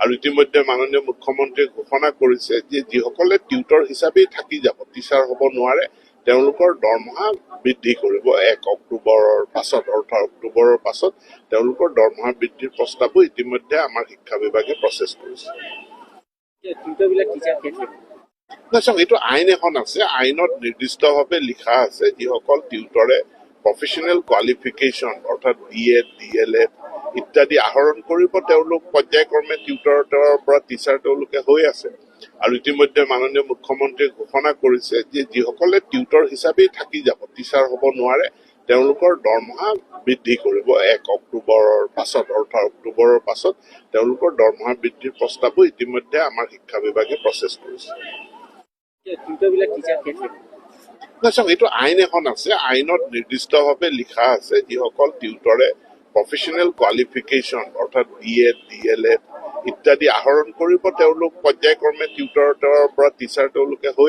আৰু ইতিমধ্যে মাননীয় মুখ্যমন্ত্ৰীয়ে ঘোষণা কৰিছে যে যিসকলে টিউটৰ হিচাপেই থাকি যাব, টিচাৰ হ'ব নোৱাৰে, তেওঁলোকৰ দৰমহা বৃদ্ধি কৰিব 1 অক্টোবৰৰ পাছত, অৰ্থাৎ অক্টোবৰৰ পাছত তেওঁলোকৰ দৰমহা বৃদ্ধিৰ প্ৰস্তাৱো ইতিমধ্যে আমাৰ শিক্ষা বিভাগে প্ৰচেছ কৰিছে। চাওক, এইটো আইন এখন আছে, আইনত নিৰ্দিষ্টভাৱে লিখা আছে যিসকল টিউটৰে প্ৰফেচনেল কোৱালিফিকেশ্যন অৰ্থাৎ BEd, DLEd ইত্যাদি আহৰণ কৰিব, তেওঁলোক পৰ্যায়ক্ৰমে টিউটৰৰ পৰা টিচাৰ তেওঁলোকে হৈ আছে। আৰু ইতিমধ্যে মাননীয় মুখ্যমন্ত্ৰীয়ে ঘোষণা কৰিছে যে যিসকলে টিউটৰ হিচাপেই থাকি যাব, টিচাৰ হ'ব নোৱাৰে, তেওঁলোকৰ দৰমহা বৃদ্ধি কৰিব 1 অক্টোবৰৰ পাছত, অৰ্থাৎ অক্টোবৰৰ পাছত তেওঁলোকৰ দৰমহা বৃদ্ধিৰ প্ৰস্তাৱো ইতিমধ্যে আমাৰ শিক্ষা বিভাগে প্ৰচেছ কৰিছে। চাওক, এইটো আইন এখন আছে, আইনত নিৰ্দিষ্টভাৱে লিখা আছে যিসকল টিউটৰে প্ৰফেচনেল কোৱালিফিকেশ্যন অৰ্থাৎ BEd, DLEd ইত্যাদি আহৰণ কৰিব, তেওঁলোক পৰ্যায়ক্ৰমে টিউটৰৰ পৰা টিচাৰ তেওঁলোকে হৈ